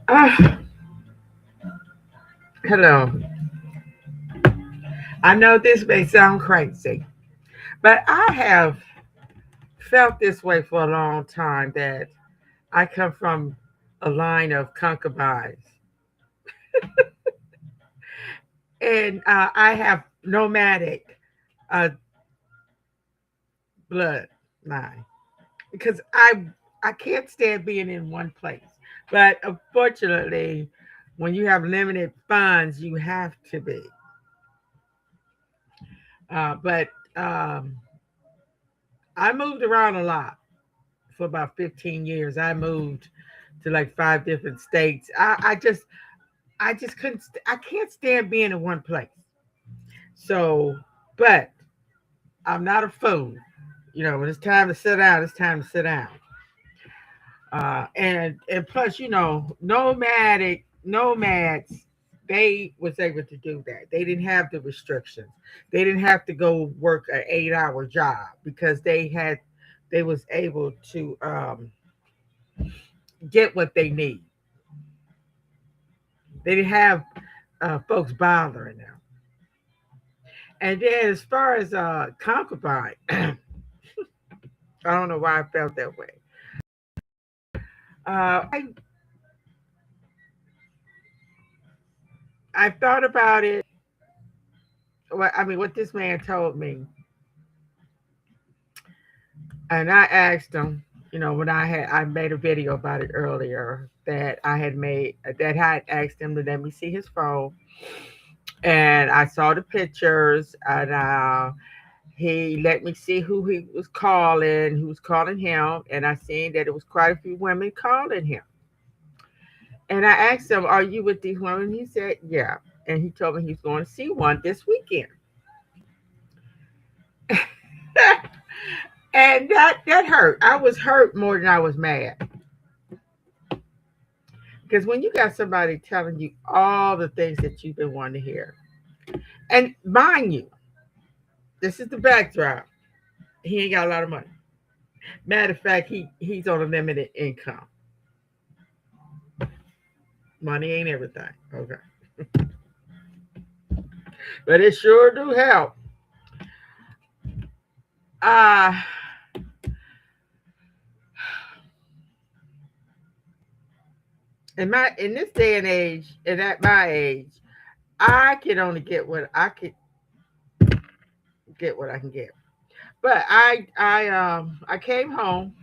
Ah, hello. I know this may sound crazy, but I have felt this way for a long time that I come from a line of concubines. And I have nomadic uh, bloodline because I can't stand being in one place. But unfortunately, when you have limited funds, you have to be. But I moved around a lot for about 15 years. I moved to like five different states. I just couldn't. I can't stand being in one place. So, but I'm not a fool. You know, when it's time to sit down, it's time to sit down. And plus, nomads, they was able to do that. They didn't have the restrictions. They didn't have to go work an 8 hour job because they was able to get what they need. They didn't have folks bothering them. And then as far as concubine, I don't know why I felt that way. I thought about it. I mean, what this man told me, and I asked him. You know, when I made a video about it earlier that I had made that I had asked him to let me see his phone, and I saw the pictures, and he let me see who was calling him, and I seen that it was quite a few women calling him. And I asked him, "Are you with these women?" He said, "Yeah." And he told me he's going to see one this weekend. And that hurt. I was hurt more than I was mad. Because when you got somebody telling you all the things that you've been wanting to hear, and mind you, this is the backdrop. He ain't got a lot of money. Matter of fact, he's on a limited income. Money ain't everything. Okay. But it sure do help. Uh in this day and age, and at my age, I can only get what I can get. But I came home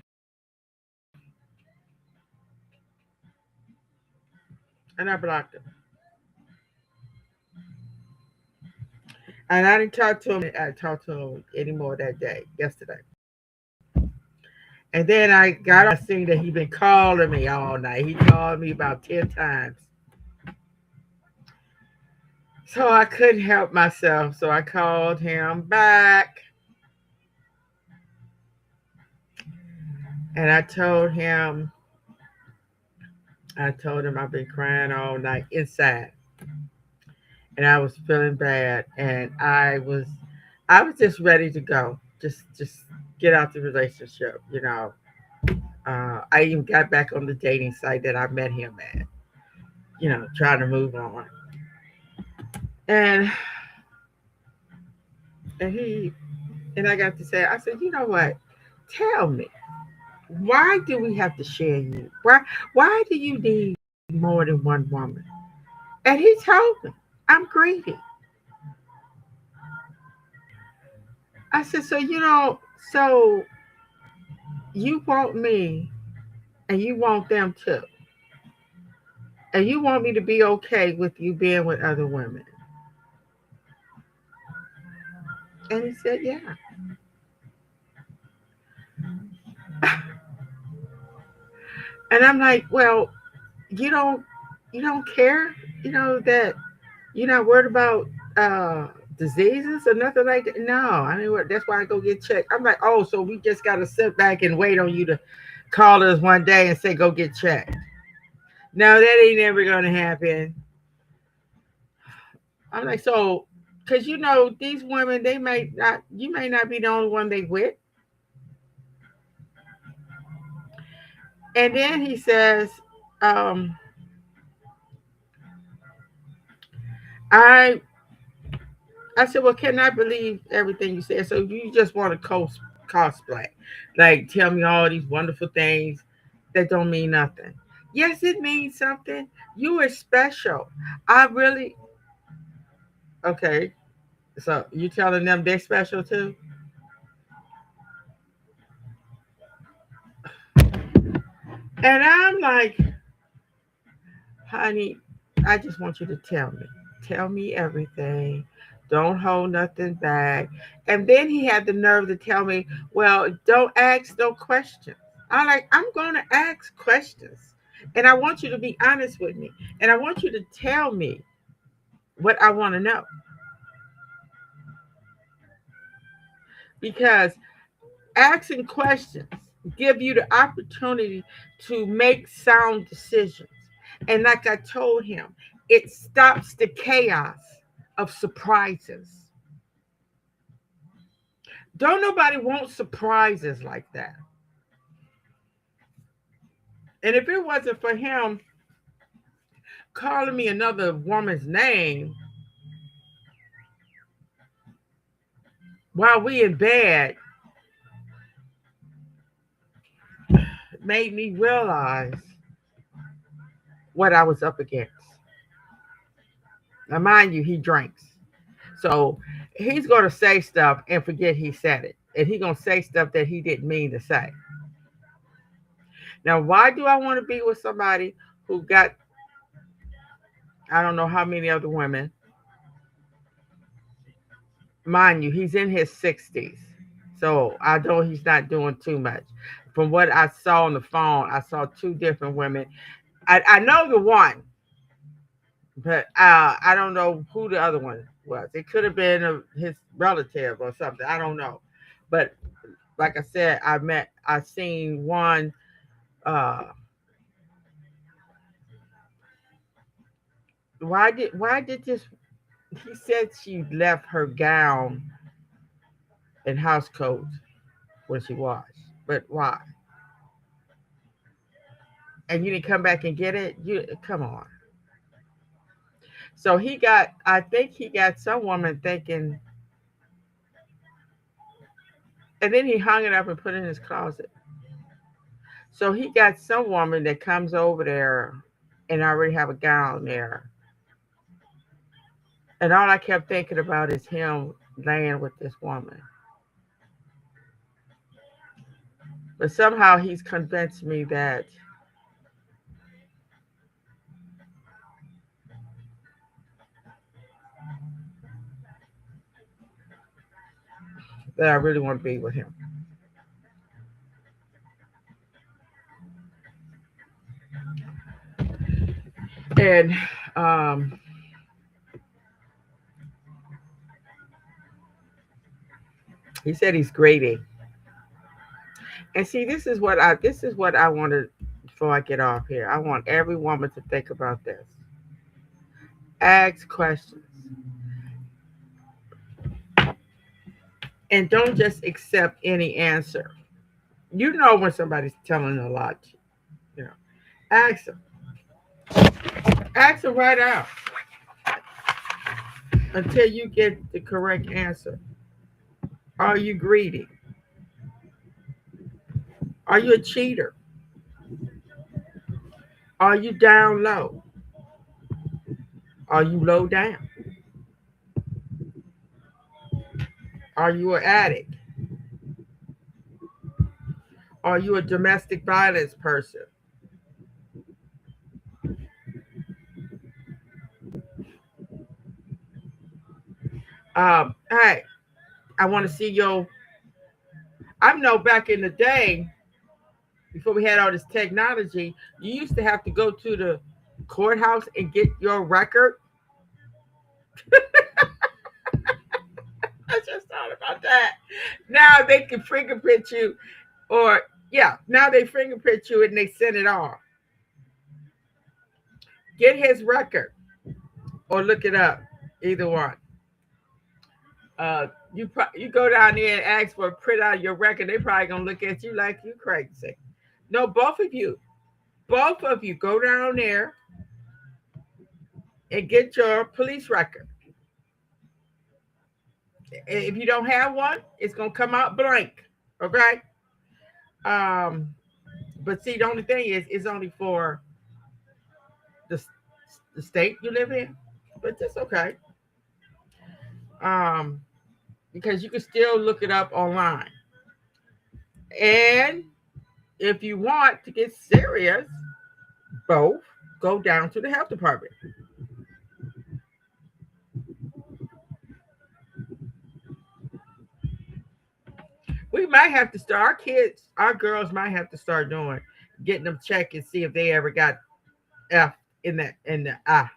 and I blocked him. And I didn't talk to him. I talked to him anymore that day, yesterday. And then I got on seen that he been calling me all night. He called me about 10 times. So I couldn't help myself. So I called him back and I told him I've been crying all night inside. And I was feeling bad. And I was just ready to go. Just get out the relationship, you know. I even got back on the dating site that I met him at, you know, trying to move on. And and he and I got to say, I said, you know what? Tell me, why do we have to share you? Why do you need more than one woman? And he told me, I'm greedy. I said, so you want me and you want them too. And you want me to be okay with you being with other women. And he said, yeah. And I'm like, well, you don't you don't care, you know, that you're not worried about uh diseases or nothing like that. No, I mean that's why I go get checked. I'm like, oh, so we just gotta sit back and wait on you to call us one day and say go get checked. No, that ain't never gonna happen. I'm like, so because you know these women, they may not, you may not be the only one they with. And then he says, um I I said, well, can I believe everything you said? So you just want to cosplay, like tell me all these wonderful things that don't mean nothing. Yes, it means something. You are special. I really okay. So you telling them they're special too? And I'm like, honey, I just want you to tell me. Tell me everything. Don't hold nothing back. And then he had the nerve to tell me, well, don't ask no questions. I'm gonna ask questions. And I want you to be honest with me. And I want you to tell me what I want to know. Because asking questions give you the opportunity to make sound decisions. And like I told him, it stops the chaos of surprises. Don't nobody want surprises like that. And if it wasn't for him calling me another woman's name while we in bed, it made me realize what I was up against. Now, mind you, he drinks. So he's going to say stuff and forget he said it. And he's going to say stuff that he didn't mean to say. Now, why do I want to be with somebody who got, I don't know how many other women? Mind you, he's in his 60s. So I know he's not doing too much. From what I saw on the phone, I saw two different women. I know the one, but I don't know who the other one was. It could have been his relative or something. I don't know. But like I said, I seen one. Uh, why did this? He said she left her gown and house coat when she washed, but why? And you didn't come back and get it? You come on. So I think he got some woman thinking, and then he hung it up and put it in his closet. So he got some woman that comes over there and already have a gown there. And all I kept thinking about is him laying with this woman. But somehow he's convinced me that I really want to be with him. And um, he said he's greedy. And see, this is what I wanted before I get off here. I want every woman to think about this. Ask questions. And don't just accept any answer. You know when somebody's telling a lot, you know. Ask them. Ask them right out until you get the correct answer. Are you greedy? Are you a cheater? Are you down low? Are you low down? Are you an addict? Are you a domestic violence person? Hey, I want to see your. I know back in the day, before we had all this technology, you used to have to go to the courthouse and get your record. I just thought about that. Now they can fingerprint you, or yeah, now they fingerprint you and they send it off. Get his record or look it up. Either one. You go down there and ask for a print out of your record. They probably gonna look at you like you crazy. No, both of you go down there and get your police record. If you don't have one, it's gonna come out blank. Okay. Um, but see, the only thing is, it's only for the the state you live in. But that's okay. Um, because you can still look it up online. And if you want to get serious, both go down to the health department. We might have to start, our kids, our girls might have to start doing, getting them checked and see if they ever got F in the I.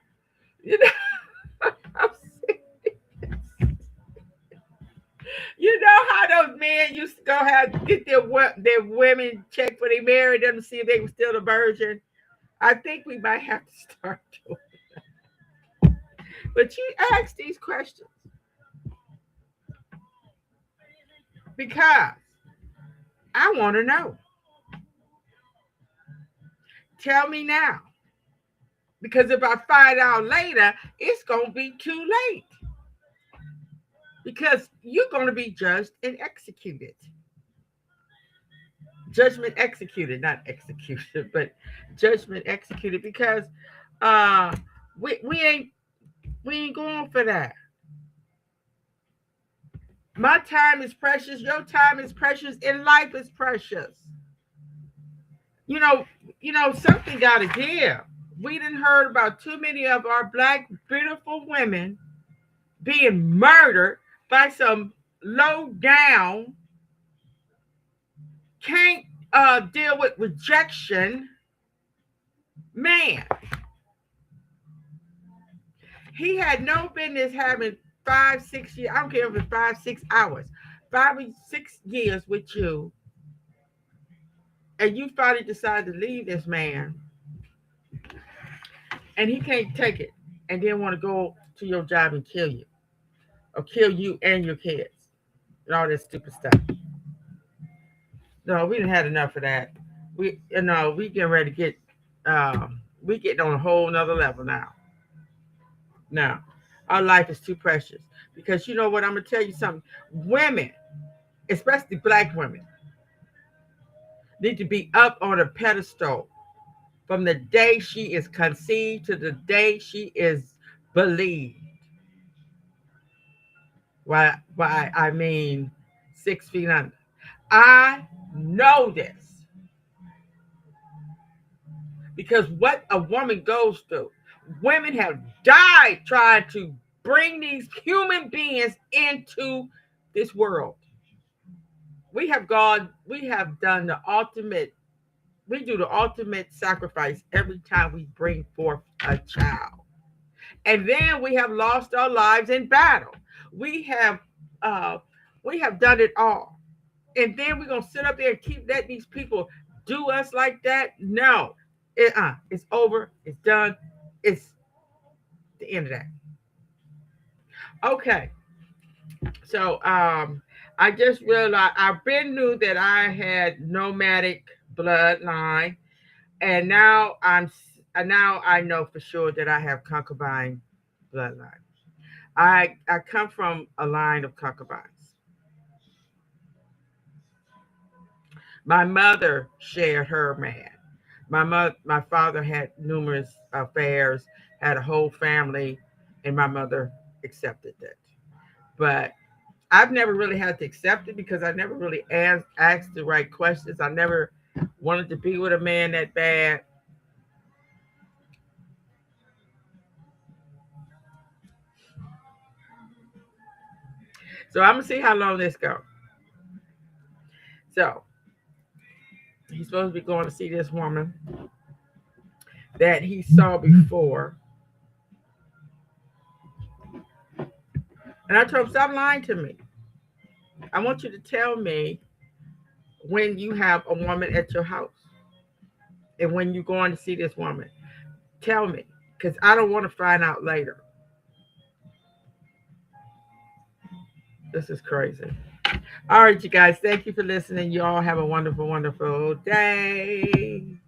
You know, you know how those men used to go have to get their women checked when they married them to see if they were still a virgin. I think we might have to start doing. But you ask these questions because I want to know. Tell me now. Because if I find out later, it's going to be too late. Because you're going to be judged and executed. Judgment executed, not executed, but judgment executed. Because uh, we ain't going for that. My time is precious. Your time is precious, and life is precious. You know, something got to give. We didn't heard about too many of our black beautiful women being murdered by some low down, can't deal with rejection man. He had no business having 5, 6 years. I don't care if it's 5, 6 hours, 5 or 6 years with you, and you finally decide to leave this man, and he can't take it, and then want to go to your job and kill you, or kill you and your kids, and all this stupid stuff. No, we didn't had enough of that. We getting ready to get, we getting on a whole nother level now. Now, our life is too precious because you know what? I'm gonna tell you something. Women, especially black women, need to be up on a pedestal from the day she is conceived to the day she is believed. Why I mean 6 feet under. I know this because what a woman goes through. Women have died trying to bring these human beings into this world. We have done the ultimate, we do the ultimate sacrifice every time we bring forth a child. And then we have lost our lives in battle. We have uh we have done it all. And then we're gonna sit up there and keep letting these people do us like that? No. It's over, it's done, it's the end of that. Okay. So I just realized I've been knew that I had nomadic bloodline, and now I know for sure that I have concubine bloodline. I come from a line of concubines. My mother shared her man. My father had numerous affairs, had a whole family, and my mother accepted it. But I've never really had to accept it because I never really asked the right questions. I never wanted to be with a man that bad. So I'm gonna see how long this goes. So he's supposed to be going to see this woman that he saw before. And I told him, stop lying to me. I want you to tell me when you have a woman at your house and when you're going to see this woman. Tell me, because I don't want to find out later. This is crazy. All right, you guys, thank you for listening. You all have a wonderful, wonderful day.